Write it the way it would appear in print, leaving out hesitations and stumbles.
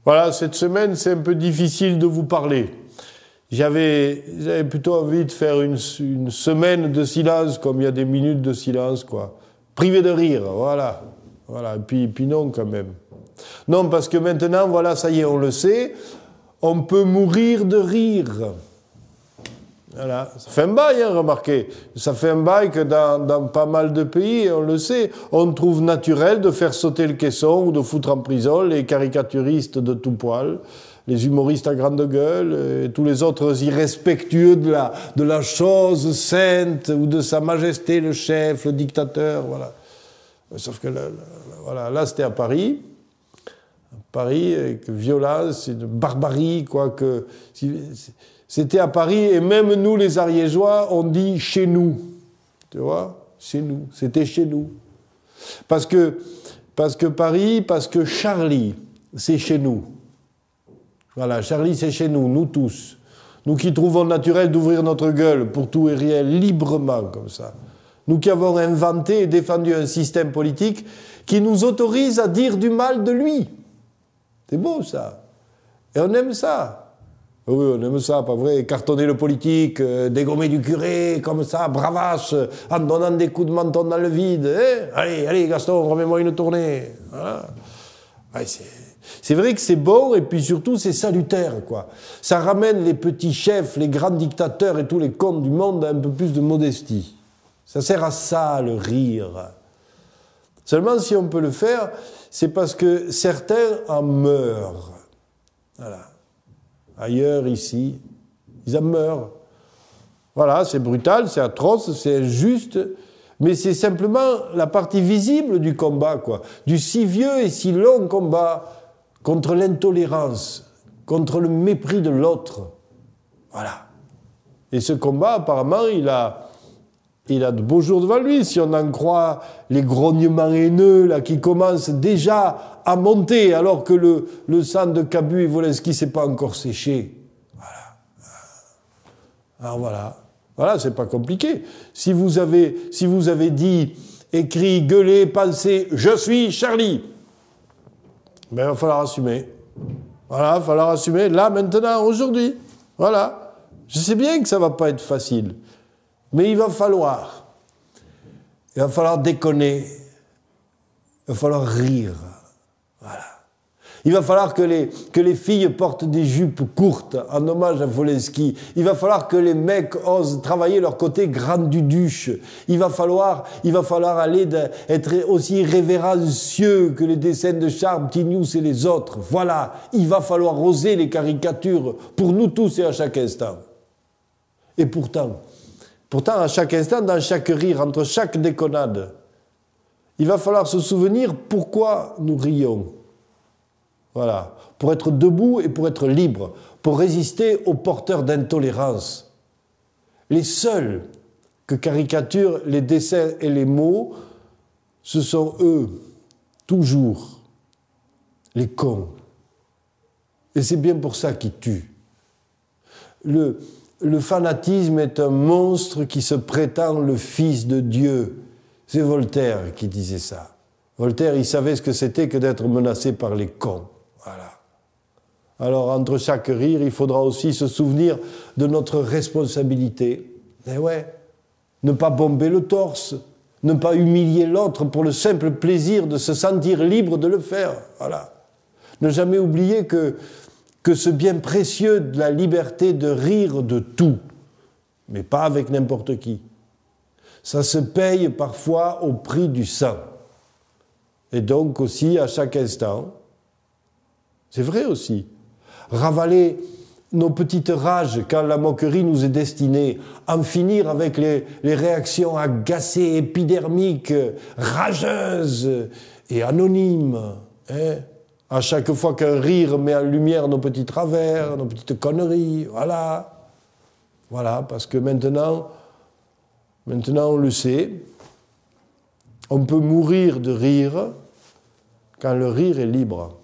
Voilà, cette semaine, c'est un peu difficile de vous parler. J'avais plutôt envie de faire une semaine de silence, comme il y a des minutes de silence, quoi. Privé de rire, voilà. Voilà, et puis non, quand même. Non, parce que maintenant, voilà, ça y est, on le sait, on peut mourir de rire. Voilà. Ça fait un bail, hein, remarquez. Ça fait un bail que dans pas mal de pays, on le sait, on trouve naturel de faire sauter le caisson ou de foutre en prison les caricaturistes de tout poil, les humoristes à grande gueule, et tous les autres irrespectueux de la chose sainte ou de sa majesté, le chef, le dictateur, voilà. Sauf que voilà, là, c'était à Paris. Paris, avec violence, une barbarie, quoi, que... C'était à Paris, et même nous, les Ariégeois, on dit « chez nous ». Tu vois ? Chez nous. C'était chez nous. Parce que Paris, parce que Charlie, c'est chez nous. Voilà, Charlie, c'est chez nous, nous tous. Nous qui trouvons naturel d'ouvrir notre gueule pour tout et rien, librement, comme ça. Nous qui avons inventé et défendu un système politique qui nous autorise à dire du mal de lui. C'est beau, ça. Et on aime ça. Oui, on aime ça, pas vrai. Cartonner le politique, dégommer du curé, comme ça, bravache, en donnant des coups de menton dans le vide. Hein? Allez, Gaston, remets-moi une tournée. Voilà. Ouais, c'est vrai que c'est bon, et puis surtout, c'est salutaire, quoi. Ça ramène les petits chefs, les grands dictateurs et tous les cons du monde à un peu plus de modestie. Ça sert à ça, le rire. Seulement, si on peut le faire, c'est parce que certains en meurent. Voilà. Ailleurs, ici, ils en meurent. Voilà, c'est brutal, c'est atroce, c'est injuste, mais c'est simplement la partie visible du combat, quoi. Du si vieux et si long combat contre l'intolérance, contre le mépris de l'autre. Voilà. Et ce combat, apparemment, il a de beaux jours devant lui, si on en croit les grognements haineux là, qui commencent déjà à monter, alors que le sang de Cabu et Wolinski ne s'est pas encore séché. Voilà. Alors voilà. Voilà, c'est pas compliqué. Si vous avez dit, écrit, gueulé, pensé, je suis Charlie, ben il va falloir assumer. Voilà, il va falloir assumer, là, maintenant, aujourd'hui. Voilà. Je sais bien que ça va pas être facile. Mais il va falloir déconner, il va falloir rire, voilà. Il va falloir que les filles portent des jupes courtes en hommage à Wolinski. Il va falloir que les mecs osent travailler leur côté grand-duduche. Il va falloir être aussi révérencieux que les dessins de Charles, Tignous et les autres. Voilà, il va falloir oser les caricatures pour nous tous et à chaque instant. Et pourtant, à chaque instant, dans chaque rire, entre chaque déconnade, il va falloir se souvenir pourquoi nous rions. Voilà. Pour être debout et pour être libre, pour résister aux porteurs d'intolérance. Les seuls que caricaturent les dessins et les mots, ce sont eux, toujours, les cons. Et c'est bien pour ça qu'ils tuent. Le fanatisme est un monstre qui se prétend le fils de Dieu. C'est Voltaire qui disait ça. Voltaire, il savait ce que c'était que d'être menacé par les cons. Voilà. Alors, entre chaque rire, il faudra aussi se souvenir de notre responsabilité. Eh ouais, ne pas bomber le torse, ne pas humilier l'autre pour le simple plaisir de se sentir libre de le faire. Voilà. Ne jamais oublier que ce bien précieux de la liberté de rire de tout, mais pas avec n'importe qui. Ça se paye parfois au prix du sang. Et donc aussi, à chaque instant, c'est vrai aussi, ravaler nos petites rages quand la moquerie nous est destinée, en finir avec les réactions agacées, épidermiques, rageuses et anonymes, hein. À chaque fois qu'un rire met en lumière nos petits travers, nos petites conneries, voilà. Voilà, parce que maintenant on le sait, on peut mourir de rire quand le rire est libre.